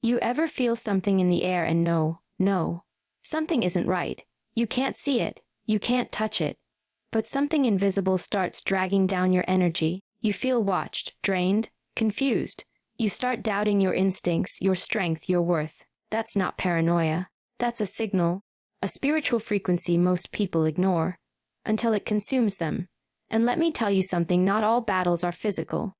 You ever feel something in the air and know, no, something isn't right. You can't see it, you can't touch it, but something invisible starts dragging down your energy. You feel watched, drained, confused. You start doubting your instincts, your strength, your worth. That's not paranoia. That's a signal, a spiritual frequency most people ignore, until it consumes them. And let me tell you something, not all battles are physical.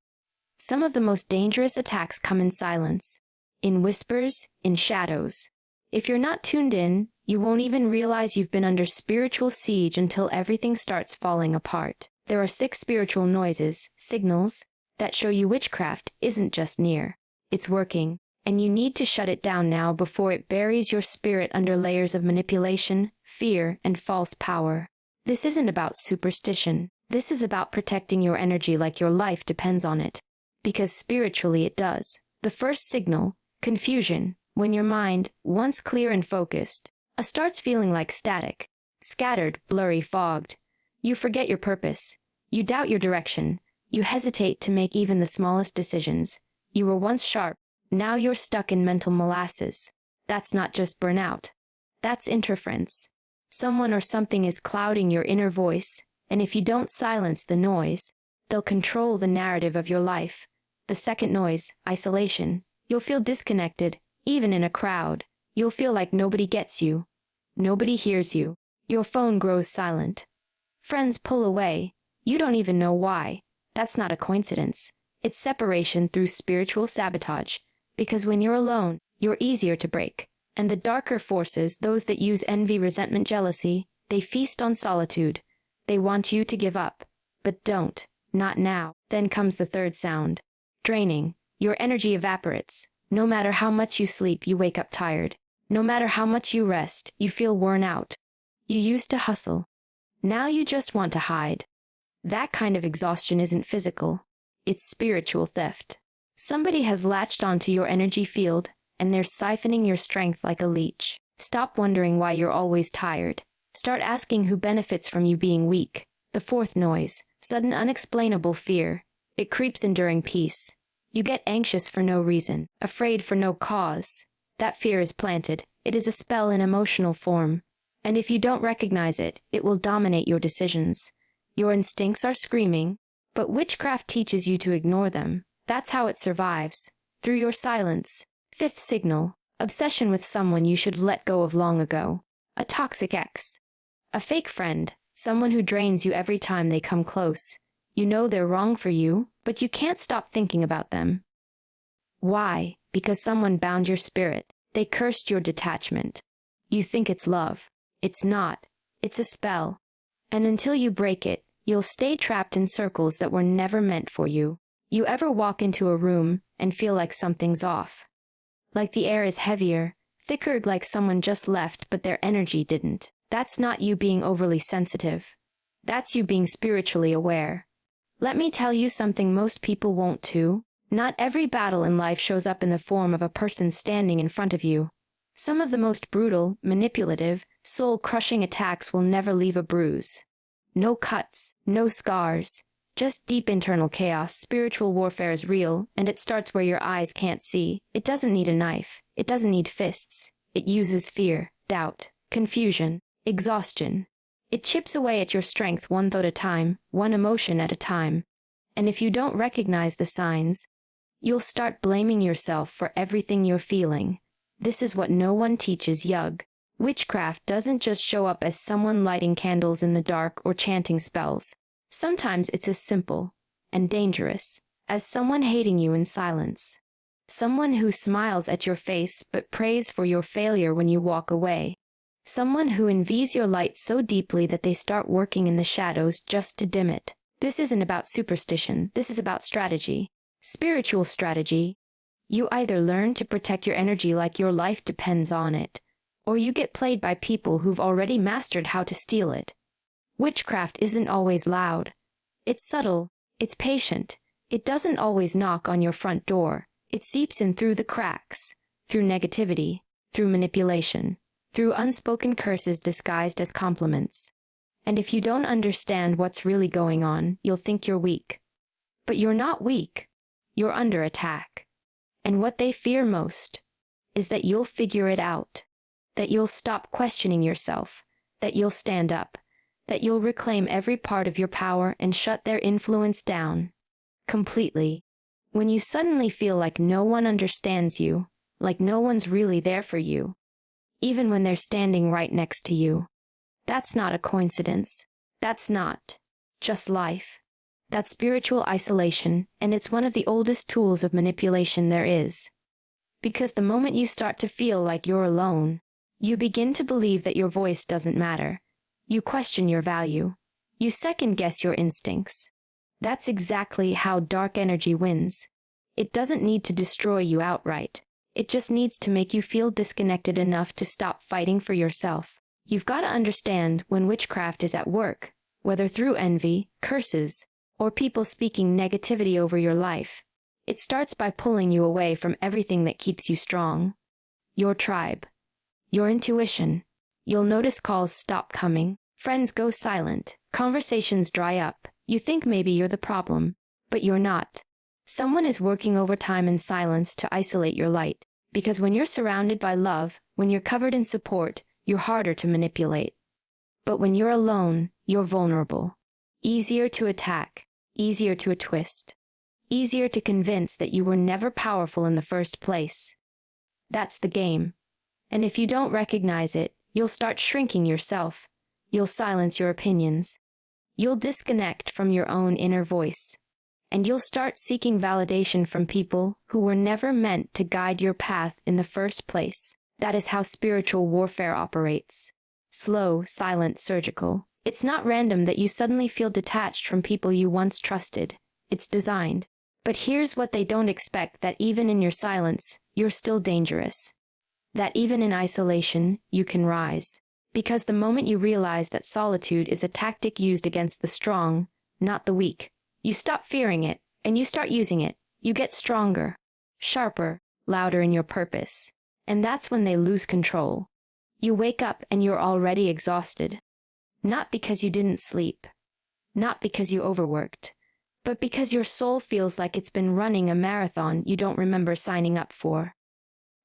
Some of the most dangerous attacks come in silence, in whispers, in shadows. If you're not tuned in, you won't even realize you've been under spiritual siege until everything starts falling apart. There are 6 spiritual noises, signals, that show you witchcraft isn't just near. It's working, and you need to shut it down now before it buries your spirit under layers of manipulation, fear, and false power. This isn't about superstition. This is about protecting your energy like your life depends on it. Because spiritually it does. The first signal, confusion, when your mind, once clear and focused, starts feeling like static, scattered, blurry, fogged. You forget your purpose. You doubt your direction. You hesitate to make even the smallest decisions. You were once sharp. Now you're stuck in mental molasses. That's not just burnout. That's interference. Someone or something is clouding your inner voice, and if you don't silence the noise, they'll control the narrative of your life. The second noise, isolation. You'll feel disconnected, even in a crowd. You'll feel like nobody gets you. Nobody hears you. Your phone grows silent. Friends pull away. You don't even know why. That's not a coincidence. It's separation through spiritual sabotage. Because when you're alone, you're easier to break. And the darker forces, those that use envy, resentment, jealousy, they feast on solitude. They want you to give up. But don't. Not now. Then comes the third sound. Draining. Your energy evaporates. No matter how much you sleep, you wake up tired. No matter how much you rest, you feel worn out. You used to hustle. Now you just want to hide. That kind of exhaustion isn't physical. It's spiritual theft. Somebody has latched onto your energy field, and they're siphoning your strength like a leech. Stop wondering why you're always tired. Start asking who benefits from you being weak. The fourth noise, sudden unexplainable fear. It creeps in during peace. You get anxious for no reason, afraid for no cause. That fear is planted. It is a spell in emotional form. And if you don't recognize it, it will dominate your decisions. Your instincts are screaming, but witchcraft teaches you to ignore them. That's how it survives, through your silence. Fifth signal, obsession with someone you should have let go of long ago. A toxic ex. A fake friend, someone who drains you every time they come close. You know they're wrong for you, but you can't stop thinking about them. Why? Because someone bound your spirit. They cursed your detachment. You think it's love. It's not. It's a spell. And until you break it, you'll stay trapped in circles that were never meant for you. You ever walk into a room and feel like something's off? Like the air is heavier, thicker, like someone just left but their energy didn't. That's not you being overly sensitive. That's you being spiritually aware. Let me tell you something most people won't too. Not every battle in life shows up in the form of a person standing in front of you. Some of the most brutal, manipulative, soul-crushing attacks will never leave a bruise. No cuts, no scars, just deep internal chaos. Spiritual warfare is real, and it starts where your eyes can't see. It doesn't need a knife. It doesn't need fists. It uses fear, doubt, confusion, exhaustion. It chips away at your strength one thought at a time, one emotion at a time. And if you don't recognize the signs, you'll start blaming yourself for everything you're feeling. This is what no one teaches Yug. Witchcraft doesn't just show up as someone lighting candles in the dark or chanting spells. Sometimes it's as simple and dangerous as someone hating you in silence. Someone who smiles at your face but prays for your failure when you walk away. Someone who envies your light so deeply that they start working in the shadows just to dim it. This isn't about superstition. This is about strategy. Spiritual strategy. You either learn to protect your energy like your life depends on it, or you get played by people who've already mastered how to steal it. Witchcraft isn't always loud. It's subtle. It's patient. It doesn't always knock on your front door. It seeps in through the cracks, through negativity, through manipulation, through unspoken curses disguised as compliments. And if you don't understand what's really going on, you'll think you're weak. But you're not weak. You're under attack. And what they fear most, is that you'll figure it out, that you'll stop questioning yourself, that you'll stand up, that you'll reclaim every part of your power and shut their influence down completely. When you suddenly feel like no one understands you, like no one's really there for you, even when they're standing right next to you. That's not a coincidence. That's not just life. That's spiritual isolation, and it's one of the oldest tools of manipulation there is. Because the moment you start to feel like you're alone, you begin to believe that your voice doesn't matter. You question your value. You second-guess your instincts. That's exactly how dark energy wins. It doesn't need to destroy you outright. It just needs to make you feel disconnected enough to stop fighting for yourself. You've got to understand when witchcraft is at work, whether through envy, curses, or people speaking negativity over your life. It starts by pulling you away from everything that keeps you strong. Your tribe. Your intuition. You'll notice calls stop coming, friends go silent, conversations dry up. You think maybe you're the problem, but you're not. Someone is working overtime in silence to isolate your light, because when you're surrounded by love, when you're covered in support, you're harder to manipulate. But when you're alone, you're vulnerable. Easier to attack, easier to twist, easier to convince that you were never powerful in the first place. That's the game. And if you don't recognize it, you'll start shrinking yourself. You'll silence your opinions. You'll disconnect from your own inner voice. And you'll start seeking validation from people who were never meant to guide your path in the first place. That is how spiritual warfare operates. Slow, silent, surgical. It's not random that you suddenly feel detached from people you once trusted. It's designed. But here's what they don't expect, that even in your silence, you're still dangerous. That even in isolation, you can rise. Because the moment you realize that solitude is a tactic used against the strong, not the weak, you stop fearing it, and you start using it. You get stronger, sharper, louder in your purpose. And that's when they lose control. You wake up and you're already exhausted. Not because you didn't sleep. Not because you overworked. But because your soul feels like it's been running a marathon you don't remember signing up for.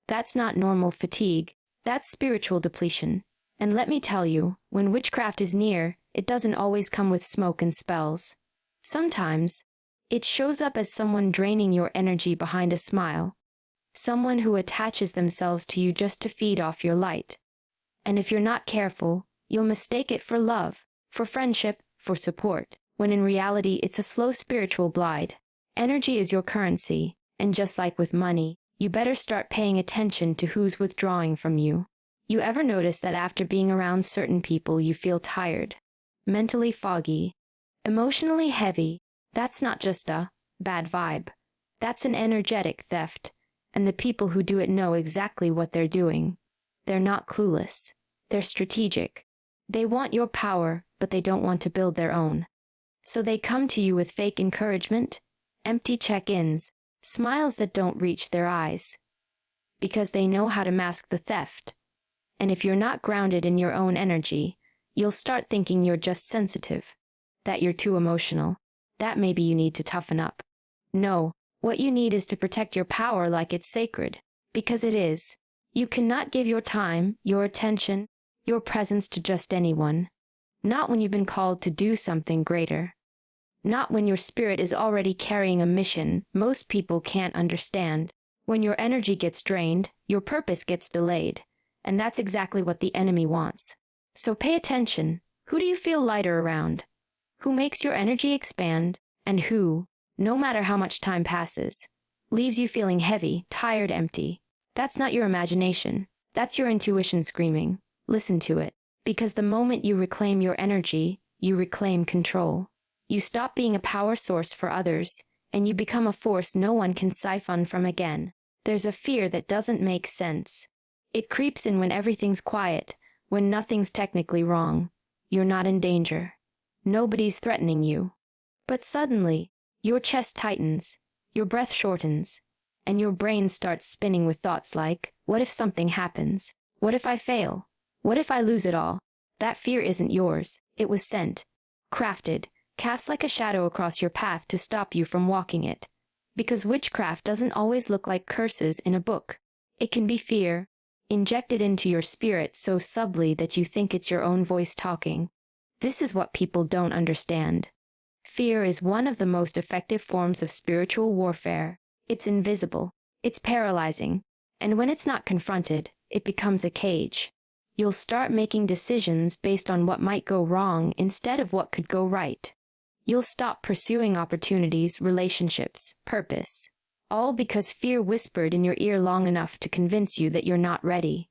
That's not normal fatigue. That's spiritual depletion. And let me tell you, when witchcraft is near, it doesn't always come with smoke and spells. Sometimes, it shows up as someone draining your energy behind a smile. Someone who attaches themselves to you just to feed off your light. And if you're not careful, you'll mistake it for love, for friendship, for support, when in reality it's a slow spiritual blind. Energy is your currency, and just like with money, you better start paying attention to who's withdrawing from you. You ever notice that after being around certain people you feel tired, mentally foggy, emotionally heavy? That's not just a bad vibe. That's an energetic theft, and the people who do it know exactly what they're doing. They're not clueless. They're strategic. They want your power, but they don't want to build their own. So they come to you with fake encouragement, empty check-ins, smiles that don't reach their eyes. Because they know how to mask the theft. And if you're not grounded in your own energy, you'll start thinking you're just sensitive, that you're too emotional, that maybe you need to toughen up. No, what you need is to protect your power like it's sacred, because it is. You cannot give your time, your attention, your presence to just anyone. Not when you've been called to do something greater. Not when your spirit is already carrying a mission most people can't understand. When your energy gets drained, your purpose gets delayed. And that's exactly what the enemy wants. So pay attention. Who do you feel lighter around? Who makes your energy expand? And who, no matter how much time passes, leaves you feeling heavy, tired, empty? That's not your imagination. That's your intuition screaming. Listen to it. Because the moment you reclaim your energy, you reclaim control. You stop being a power source for others, and you become a force no one can siphon from again. There's a fear that doesn't make sense. It creeps in when everything's quiet, when nothing's technically wrong. You're not in danger. Nobody's threatening you. But suddenly, your chest tightens, your breath shortens, and your brain starts spinning with thoughts like, what if something happens? What if I fail? What if I lose it all? That fear isn't yours. It was sent, crafted, cast like a shadow across your path to stop you from walking it. Because witchcraft doesn't always look like curses in a book. It can be fear, injected into your spirit so subtly that you think it's your own voice talking. This is what people don't understand. Fear is one of the most effective forms of spiritual warfare. It's invisible, it's paralyzing, and when it's not confronted, it becomes a cage. You'll start making decisions based on what might go wrong instead of what could go right. You'll stop pursuing opportunities, relationships, purpose, all because fear whispered in your ear long enough to convince you that you're not ready.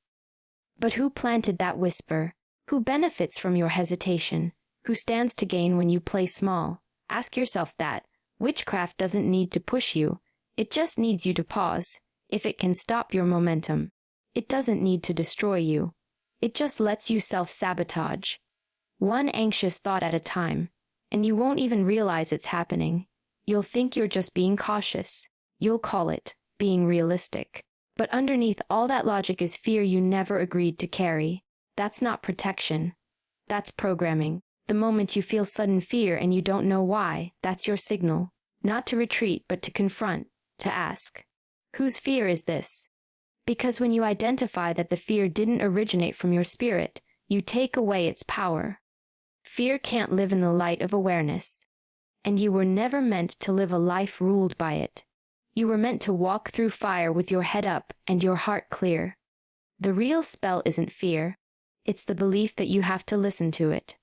But who planted that whisper? Who benefits from your hesitation? Who stands to gain when you play small? Ask yourself that. Witchcraft doesn't need to push you. It just needs you to pause. If it can stop your momentum, it doesn't need to destroy you. It just lets you self-sabotage. One anxious thought at a time, and you won't even realize it's happening. You'll think you're just being cautious. You'll call it being realistic. But underneath all that logic is fear you never agreed to carry. That's not protection. That's programming. The moment you feel sudden fear and you don't know why, that's your signal. Not to retreat, but to confront, to ask, whose fear is this? Because when you identify that the fear didn't originate from your spirit, you take away its power. Fear can't live in the light of awareness. And you were never meant to live a life ruled by it. You were meant to walk through fire with your head up and your heart clear. The real spell isn't fear. It's the belief that you have to listen to it.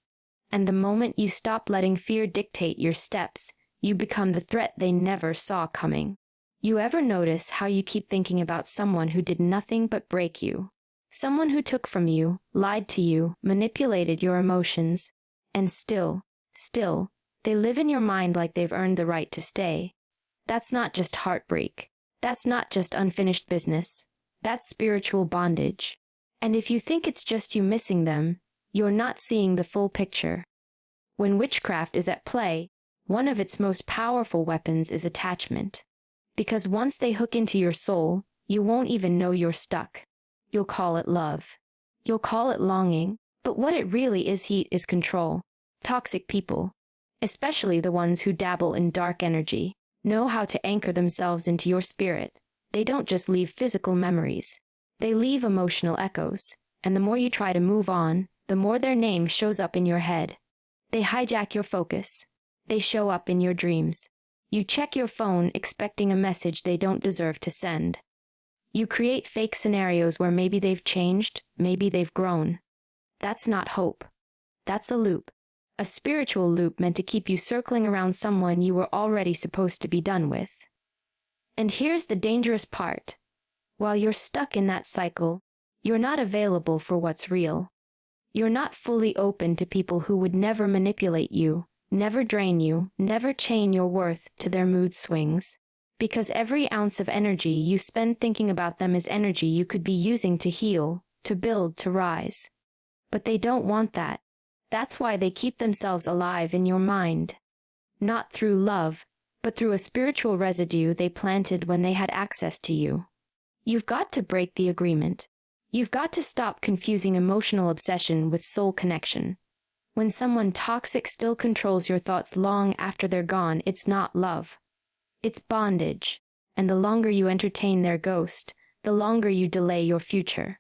And the moment you stop letting fear dictate your steps, you become the threat they never saw coming. You ever notice how you keep thinking about someone who did nothing but break you? Someone who took from you, lied to you, manipulated your emotions, and still, they live in your mind like they've earned the right to stay. That's not just heartbreak. That's not just unfinished business. That's spiritual bondage. And if you think it's just you missing them, you're not seeing the full picture. When witchcraft is at play, one of its most powerful weapons is attachment. Because once they hook into your soul, you won't even know you're stuck. You'll call it love. You'll call it longing, but what it really is is control. Toxic people, especially the ones who dabble in dark energy, know how to anchor themselves into your spirit. They don't just leave physical memories. They leave emotional echoes, and the more you try to move on, the more their name shows up in your head. They hijack your focus. They show up in your dreams. You check your phone expecting a message they don't deserve to send. You create fake scenarios where maybe they've changed, maybe they've grown. That's not hope. That's a loop. A spiritual loop meant to keep you circling around someone you were already supposed to be done with. And here's the dangerous part. While you're stuck in that cycle, you're not available for what's real. You're not fully open to people who would never manipulate you, never drain you, never chain your worth to their mood swings. Because every ounce of energy you spend thinking about them is energy you could be using to heal, to build, to rise. But they don't want that. That's why they keep themselves alive in your mind. Not through love, but through a spiritual residue they planted when they had access to you. You've got to break the agreement. You've got to stop confusing emotional obsession with soul connection. When someone toxic still controls your thoughts long after they're gone, it's not love. It's bondage. And the longer you entertain their ghost, the longer you delay your future.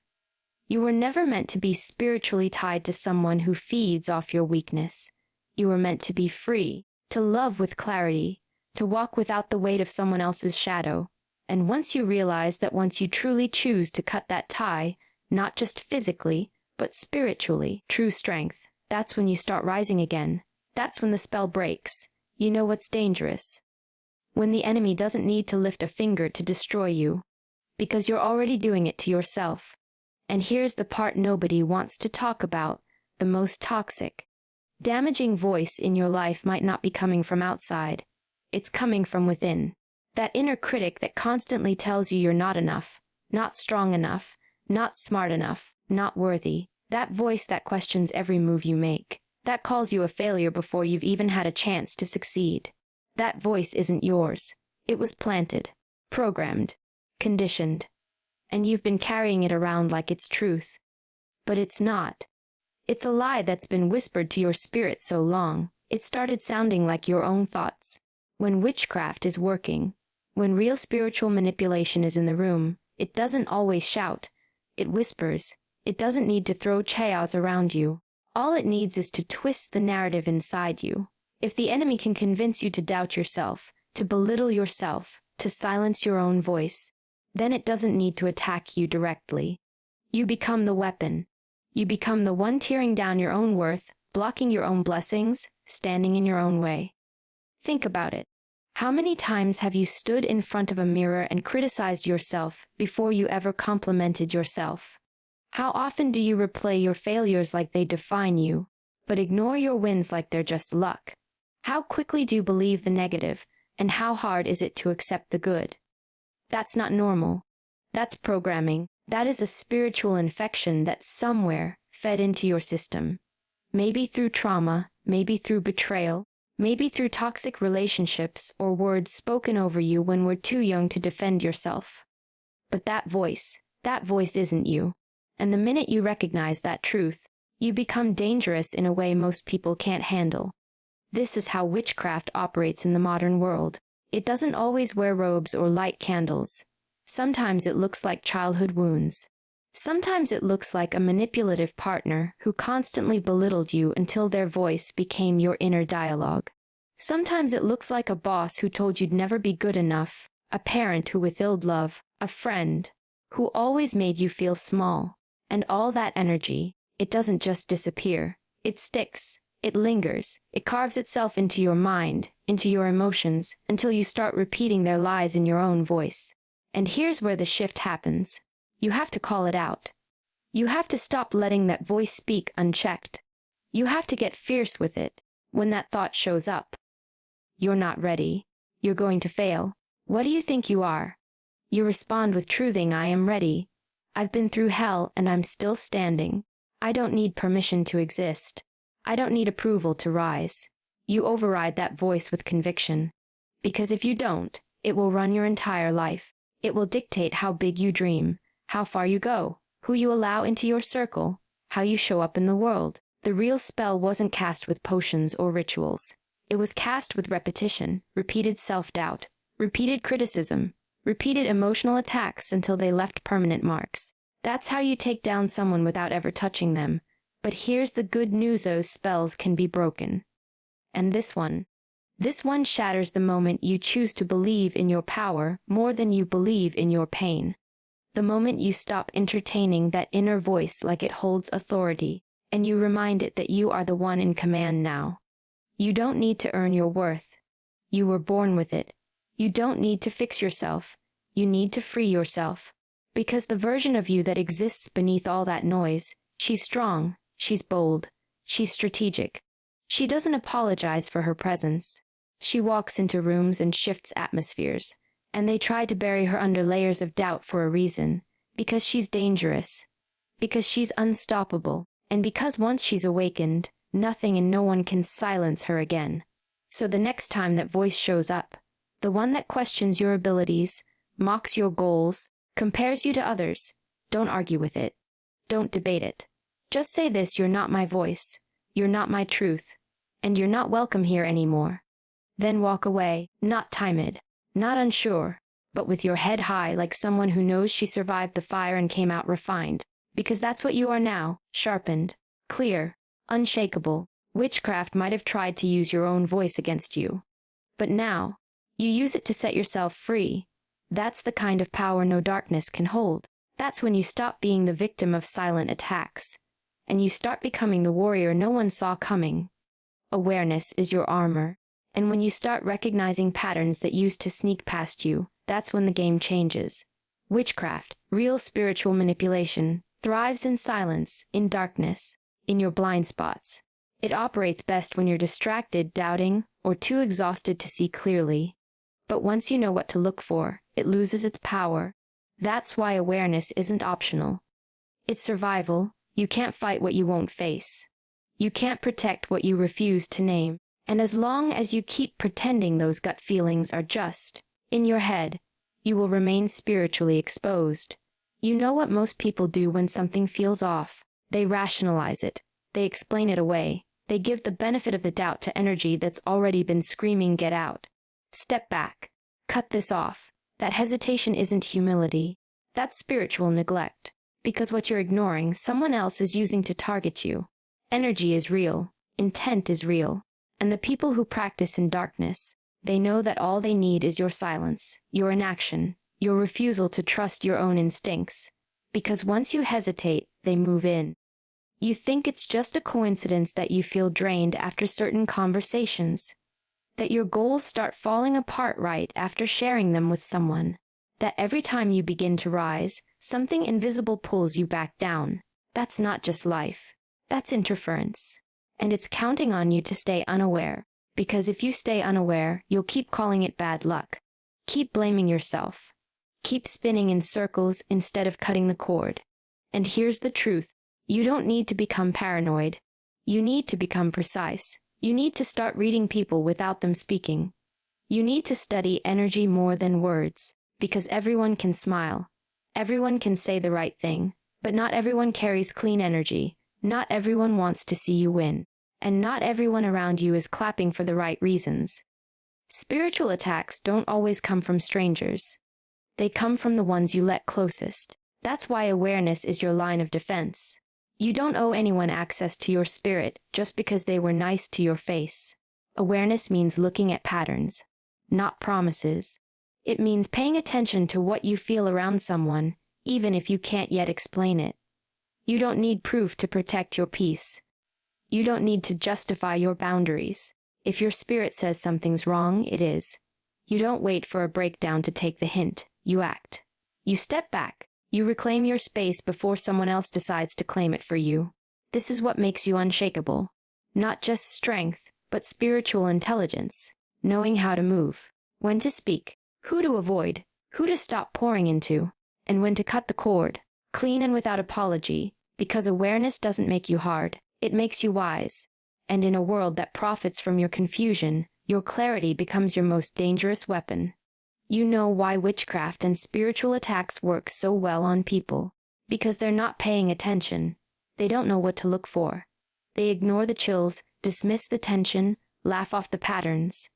You were never meant to be spiritually tied to someone who feeds off your weakness. You were meant to be free, to love with clarity, to walk without the weight of someone else's shadow. And once you realize that once you truly choose to cut that tie, not just physically, but spiritually, true strength, that's when you start rising again. That's when the spell breaks. You know what's dangerous? When the enemy doesn't need to lift a finger to destroy you, because you're already doing it to yourself. And here's the part nobody wants to talk about, the most toxic. Damaging voice in your life might not be coming from outside. It's coming from within. That inner critic that constantly tells you you're not enough, not strong enough, not smart enough, not worthy. That voice that questions every move you make. That calls you a failure before you've even had a chance to succeed. That voice isn't yours. It was planted, programmed, conditioned. And you've been carrying it around like it's truth. But it's not. It's a lie that's been whispered to your spirit so long, it started sounding like your own thoughts. When witchcraft is working, when real spiritual manipulation is in the room, It doesn't always shout. It whispers. It doesn't need to throw chaos around you. All it needs is to twist the narrative inside you. If the enemy can convince you to doubt yourself, to belittle yourself, to silence your own voice, then it doesn't need to attack you directly. You become the weapon. You become the one tearing down your own worth, blocking your own blessings, standing in your own way. Think about it. How many times have you stood in front of a mirror and criticized yourself before you ever complimented yourself? How often do you replay your failures like they define you, but ignore your wins like they're just luck? How quickly do you believe the negative, and how hard is it to accept the good? That's not normal. That's programming. That is a spiritual infection that's somewhere fed into your system. Maybe through trauma, maybe through betrayal, maybe through toxic relationships or words spoken over you when we're too young to defend yourself. But that voice isn't you. And the minute you recognize that truth, you become dangerous in a way most people can't handle. This is how witchcraft operates in the modern world. It doesn't always wear robes or light candles. Sometimes it looks like childhood wounds. Sometimes it looks like a manipulative partner who constantly belittled you until their voice became your inner dialogue. Sometimes it looks like a boss who told you'd never be good enough, a parent who withheld love, a friend who always made you feel small. And all that energy, it doesn't just disappear. It sticks. It lingers. It carves itself into your mind, into your emotions, until you start repeating their lies in your own voice. And here's where the shift happens. You have to call it out. You have to stop letting that voice speak unchecked. You have to get fierce with it when that thought shows up. You're not ready. You're going to fail. What do you think you are? You respond with truthing, I am ready. I've been through hell and I'm still standing. I don't need permission to exist. I don't need approval to rise. You override that voice with conviction. Because if you don't, it will run your entire life. It will dictate how big you dream, how far you go, who you allow into your circle, how you show up in the world. The real spell wasn't cast with potions or rituals. It was cast with repetition, repeated self-doubt, repeated criticism, repeated emotional attacks until they left permanent marks. That's how you take down someone without ever touching them. But here's the good news, those spells can be broken. And this one shatters the moment you choose to believe in your power more than you believe in your pain. The moment you stop entertaining that inner voice like it holds authority, and you remind it that you are the one in command now. You don't need to earn your worth. You were born with it. You don't need to fix yourself. You need to free yourself. Because the version of you that exists beneath all that noise, she's strong, she's bold, she's strategic. She doesn't apologize for her presence. She walks into rooms and shifts atmospheres, and they try to bury her under layers of doubt for a reason. Because she's dangerous. Because she's unstoppable. And because once she's awakened, nothing and no one can silence her again. So the next time that voice shows up, the one that questions your abilities, mocks your goals, compares you to others, don't argue with it. Don't debate it. Just say this: you're not my voice. You're not my truth. And you're not welcome here anymore. Then walk away, not timid, not unsure, but with your head high like someone who knows she survived the fire and came out refined. Because that's what you are now, sharpened, clear, unshakable. Witchcraft might have tried to use your own voice against you. But now, you use it to set yourself free. That's the kind of power no darkness can hold. That's when you stop being the victim of silent attacks, and you start becoming the warrior no one saw coming. Awareness is your armor, and when you start recognizing patterns that used to sneak past you, that's when the game changes. Witchcraft, real spiritual manipulation, thrives in silence, in darkness, in your blind spots. It operates best when you're distracted, doubting, or too exhausted to see clearly. But once you know what to look for, it loses its power. That's why awareness isn't optional. It's survival. You can't fight what you won't face. You can't protect what you refuse to name. And as long as you keep pretending those gut feelings are just in your head, you will remain spiritually exposed. You know what most people do when something feels off? They rationalize it. They explain it away. They give the benefit of the doubt to energy that's already been screaming, get out. Step back. Cut this off. That hesitation isn't humility. That's spiritual neglect. Because what you're ignoring, someone else is using to target you. Energy is real. Intent is real. And the people who practice in darkness, they know that all they need is your silence, your inaction, your refusal to trust your own instincts. Because once you hesitate, they move in. You think it's just a coincidence that you feel drained after certain conversations, that your goals start falling apart right after sharing them with someone, that every time you begin to rise, something invisible pulls you back down. That's not just life. That's interference. And it's counting on you to stay unaware, because if you stay unaware, you'll keep calling it bad luck. Keep blaming yourself. Keep spinning in circles instead of cutting the cord. And here's the truth. You don't need to become paranoid. You need to become precise. You need to start reading people without them speaking. You need to study energy more than words, because everyone can smile. Everyone can say the right thing, but not everyone carries clean energy. Not everyone wants to see you win. And not everyone around you is clapping for the right reasons. Spiritual attacks don't always come from strangers. They come from the ones you let closest. That's why awareness is your line of defense. You don't owe anyone access to your spirit just because they were nice to your face. Awareness means looking at patterns, not promises. It means paying attention to what you feel around someone, even if you can't yet explain it. You don't need proof to protect your peace. You don't need to justify your boundaries. If your spirit says something's wrong, it is. You don't wait for a breakdown to take the hint. You act. You step back. You reclaim your space before someone else decides to claim it for you. This is what makes you unshakable. Not just strength, but spiritual intelligence. Knowing how to move. When to speak. Who to avoid. Who to stop pouring into. And when to cut the cord. Clean and without apology. Because awareness doesn't make you hard. It makes you wise. And in a world that profits from your confusion, your clarity becomes your most dangerous weapon. You know why witchcraft and spiritual attacks work so well on people. Because they're not paying attention. They don't know what to look for. They ignore the chills, dismiss the tension, laugh off the patterns.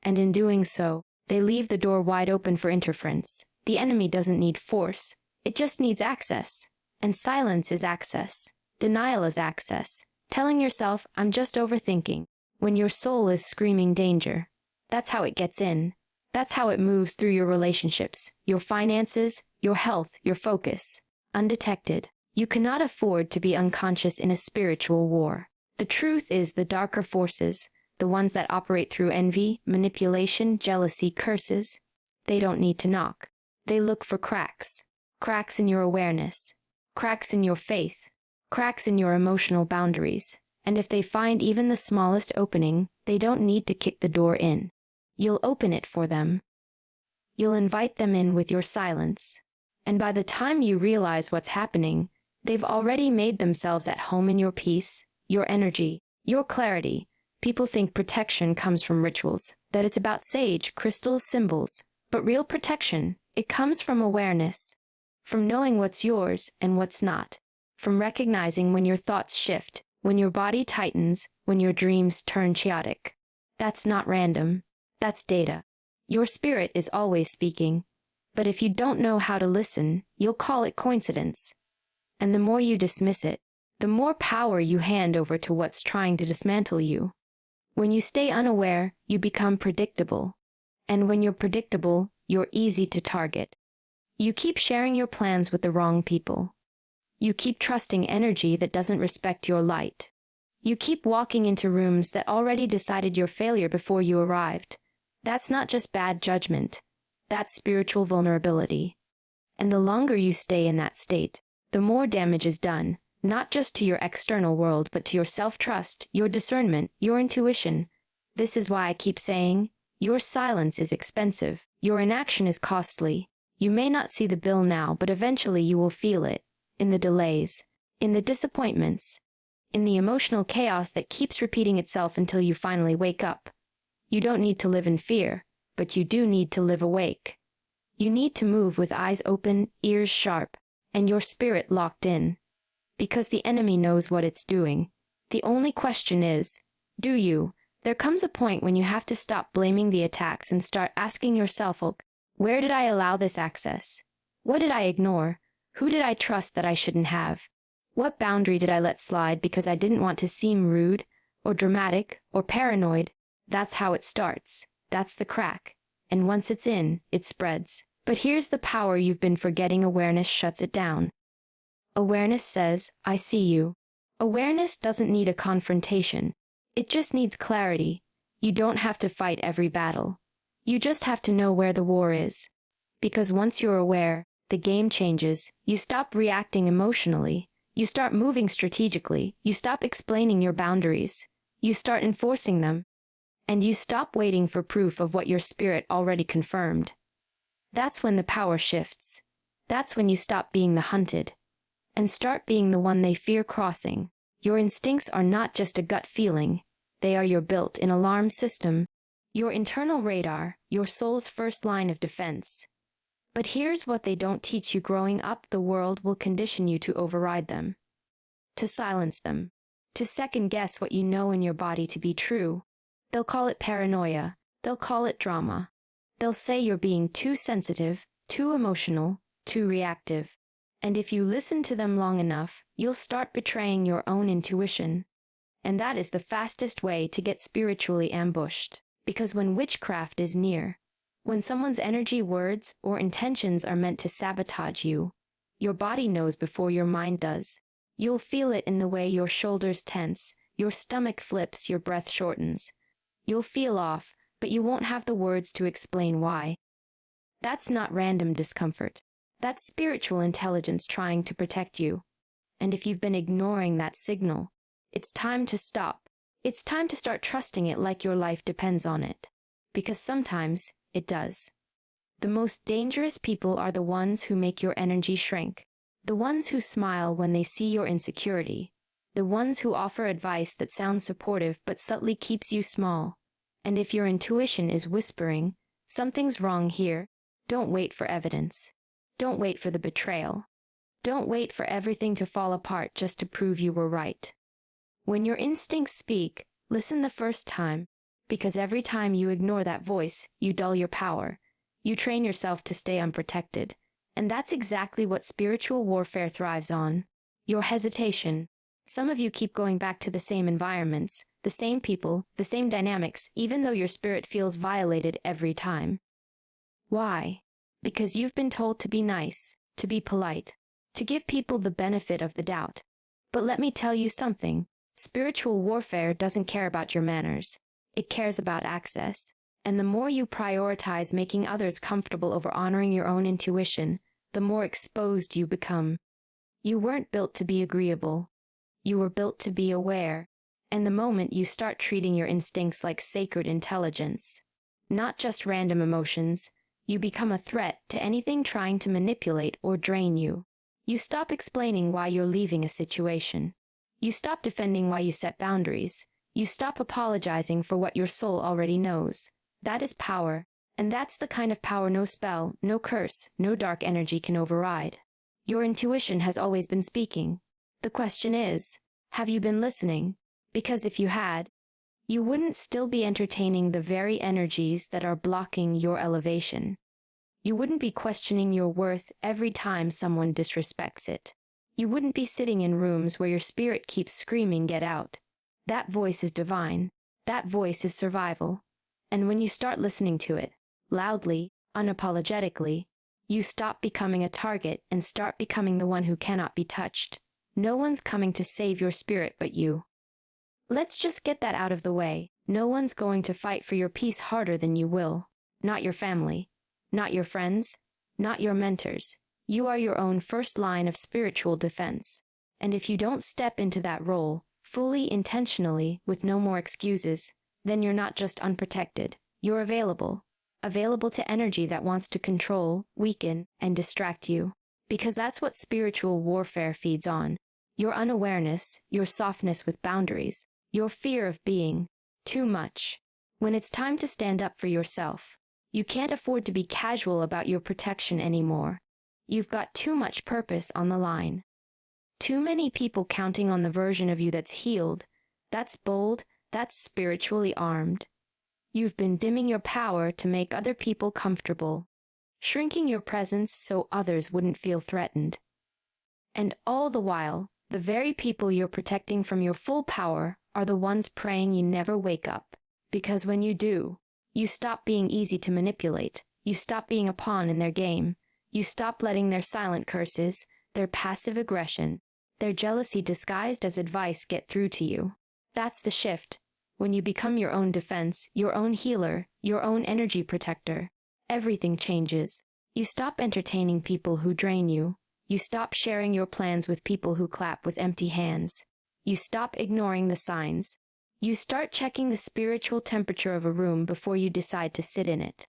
And in doing so, they leave the door wide open for interference. The enemy doesn't need force. It just needs access. And silence is access. Denial is access. Telling yourself, I'm just overthinking, when your soul is screaming danger. That's how it gets in. That's how it moves through your relationships, your finances, your health, your focus. Undetected. You cannot afford to be unconscious in a spiritual war. The truth is the darker forces, the ones that operate through envy, manipulation, jealousy, curses, they don't need to knock. They look for cracks. Cracks in your awareness. Cracks in your faith. Cracks in your emotional boundaries. And if they find even the smallest opening, they don't need to kick the door in. You'll open it for them. You'll invite them in with your silence. And by the time you realize what's happening, they've already made themselves at home in your peace, your energy, your clarity. People think protection comes from rituals, that it's about sage, crystals, symbols. But real protection, it comes from awareness. From knowing what's yours and what's not. From recognizing when your thoughts shift, when your body tightens, when your dreams turn chaotic. That's not random. That's data. Your spirit is always speaking. But if you don't know how to listen, you'll call it coincidence. And the more you dismiss it, the more power you hand over to what's trying to dismantle you. When you stay unaware, you become predictable. And when you're predictable, you're easy to target. You keep sharing your plans with the wrong people. You keep trusting energy that doesn't respect your light. You keep walking into rooms that already decided your failure before you arrived. That's not just bad judgment. That's spiritual vulnerability. And the longer you stay in that state, the more damage is done, not just to your external world, but to your self-trust, your discernment, your intuition. This is why I keep saying, your silence is expensive. Your inaction is costly. You may not see the bill now, but eventually you will feel it. In the delays, in the disappointments, in the emotional chaos that keeps repeating itself until you finally wake up. You don't need to live in fear, but you do need to live awake. You need to move with eyes open, ears sharp, and your spirit locked in. Because the enemy knows what it's doing. The only question is, do you? There comes a point when you have to stop blaming the attacks and start asking yourself, where did I allow this access? What did I ignore? Who did I trust that I shouldn't have? What boundary did I let slide because I didn't want to seem rude, or dramatic, or paranoid? That's how it starts. That's the crack. And once it's in, it spreads. But here's the power you've been forgetting. Awareness shuts it down. Awareness says, I see you. Awareness doesn't need a confrontation. It just needs clarity. You don't have to fight every battle. You just have to know where the war is. Because once you're aware, the game changes. You stop reacting emotionally. You start moving strategically. You stop explaining your boundaries. You start enforcing them. And you stop waiting for proof of what your spirit already confirmed. That's when the power shifts. That's when you stop being the hunted and start being the one they fear crossing. Your instincts are not just a gut feeling. They are your built-in alarm system, your internal radar, your soul's first line of defense. But here's what they don't teach you growing up. The world will condition you to override them, to silence them, to second-guess what you know in your body to be true. They'll call it paranoia. They'll call it drama. They'll say you're being too sensitive, too emotional, too reactive. And if you listen to them long enough, you'll start betraying your own intuition. And that is the fastest way to get spiritually ambushed. Because when witchcraft is near, when someone's energy, words, or intentions are meant to sabotage you, your body knows before your mind does. You'll feel it in the way your shoulders tense, your stomach flips, your breath shortens. You'll feel off, but you won't have the words to explain why. That's not random discomfort. That's spiritual intelligence trying to protect you. And if you've been ignoring that signal, it's time to stop. It's time to start trusting it like your life depends on it. Because sometimes it does. The most dangerous people are the ones who make your energy shrink. The ones who smile when they see your insecurity. The ones who offer advice that sounds supportive but subtly keeps you small. And if your intuition is whispering, something's wrong here, don't wait for evidence. Don't wait for the betrayal. Don't wait for everything to fall apart just to prove you were right. When your instincts speak, listen the first time, because every time you ignore that voice, you dull your power. You train yourself to stay unprotected. And that's exactly what spiritual warfare thrives on. Your hesitation. Some of you keep going back to the same environments, the same people, the same dynamics, even though your spirit feels violated every time. Why? Because you've been told to be nice, to be polite, to give people the benefit of the doubt. But let me tell you something. Spiritual warfare doesn't care about your manners. It cares about access. And the more you prioritize making others comfortable over honoring your own intuition, the more exposed you become. You weren't built to be agreeable. You were built to be aware. And the moment you start treating your instincts like sacred intelligence, not just random emotions, you become a threat to anything trying to manipulate or drain you. You stop explaining why you're leaving a situation. You stop defending why you set boundaries. You stop apologizing for what your soul already knows. That is power. And that's the kind of power no spell, no curse, no dark energy can override. Your intuition has always been speaking. The question is, have you been listening? Because if you had, you wouldn't still be entertaining the very energies that are blocking your elevation. You wouldn't be questioning your worth every time someone disrespects it. You wouldn't be sitting in rooms where your spirit keeps screaming, get out. That voice is divine. That voice is survival. And when you start listening to it, loudly, unapologetically, you stop becoming a target and start becoming the one who cannot be touched. No one's coming to save your spirit but you. Let's just get that out of the way. No one's going to fight for your peace harder than you will. Not your family. Not your friends. Not your mentors. You are your own first line of spiritual defense. And if you don't step into that role, fully, intentionally, with no more excuses, then you're not just unprotected. You're available. Available to energy that wants to control, weaken, and distract you. Because that's what spiritual warfare feeds on. Your unawareness, your softness with boundaries, your fear of being too much. When it's time to stand up for yourself, you can't afford to be casual about your protection anymore. You've got too much purpose on the line. Too many people counting on the version of you that's healed, that's bold, that's spiritually armed. You've been dimming your power to make other people comfortable. shrinking your presence so others wouldn't feel threatened. And all the while, the very people you're protecting from your full power are the ones praying you never wake up. Because when you do, you stop being easy to manipulate, you stop being a pawn in their game, you stop letting their silent curses, their passive aggression, their jealousy disguised as advice get through to you. That's the shift. When you become your own defense, your own healer, your own energy protector, everything changes. You stop entertaining people who drain you. You stop sharing your plans with people who clap with empty hands. You stop ignoring the signs. You start checking the spiritual temperature of a room before you decide to sit in it.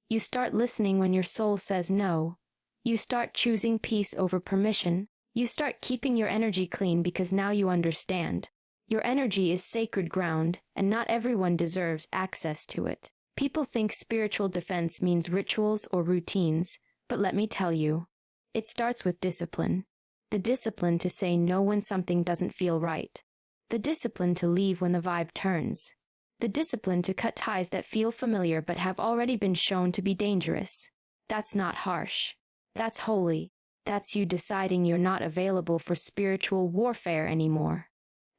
You start listening when your soul says no. You start choosing peace over permission. You start keeping your energy clean because now you understand. Your energy is sacred ground, and not everyone deserves access to it. People think spiritual defense means rituals or routines, but let me tell you, it starts with discipline. The discipline to say no when something doesn't feel right. The discipline to leave when the vibe turns. The discipline to cut ties that feel familiar but have already been shown to be dangerous. That's not harsh. That's holy. That's you deciding you're not available for spiritual warfare anymore.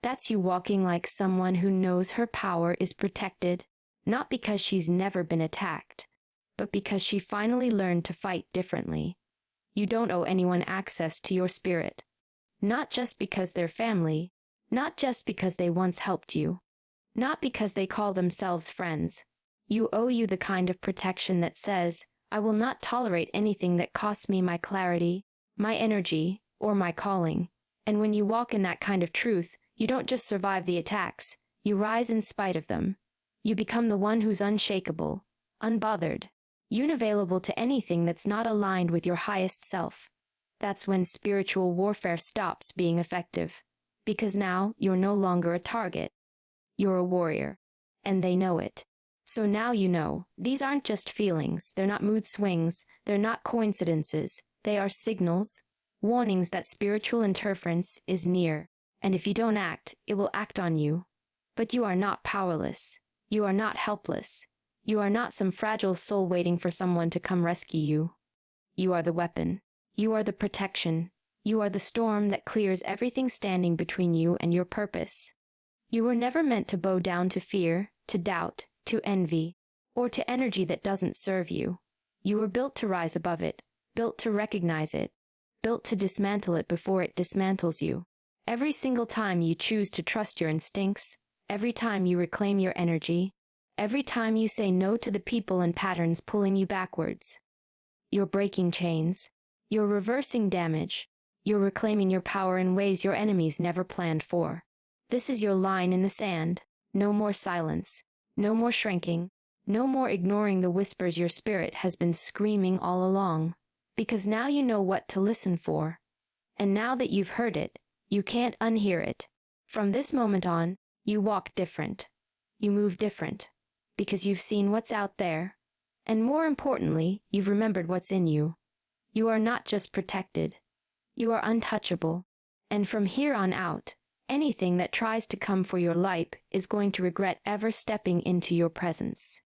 That's you walking like someone who knows her power is protected, not because she's never been attacked, but because she finally learned to fight differently. You don't owe anyone access to your spirit. Not just because they're family, not just because they once helped you, not because they call themselves friends. You owe you the kind of protection that says, I will not tolerate anything that costs me my clarity, my energy, or my calling. And when you walk in that kind of truth, you don't just survive the attacks, you rise in spite of them. You become the one who's unshakable, unbothered, unavailable to anything that's not aligned with your highest self. That's when spiritual warfare stops being effective. Because now you're no longer a target. You're a warrior. And they know it. So now you know, these aren't just feelings, they're not mood swings, they're not coincidences, they are signals, warnings that spiritual interference is near. And if you don't act, it will act on you. But you are not powerless. You are not helpless. You are not some fragile soul waiting for someone to come rescue you. You are the weapon. You are the protection. You are the storm that clears everything standing between you and your purpose. You were never meant to bow down to fear, to doubt, to envy, or to energy that doesn't serve you. You were built to rise above it, built to recognize it, built to dismantle it before it dismantles you. Every single time you choose to trust your instincts, every time you reclaim your energy, every time you say no to the people and patterns pulling you backwards, you're breaking chains, you're reversing damage, you're reclaiming your power in ways your enemies never planned for. This is your line in the sand. No more silence, no more shrinking, no more ignoring the whispers your spirit has been screaming all along. Because now you know what to listen for. And now that you've heard it, you can't unhear it. From this moment on, you walk different. You move different. Because you've seen what's out there. And more importantly, you've remembered what's in you. You are not just protected. You are untouchable. And from here on out, anything that tries to come for your life is going to regret ever stepping into your presence.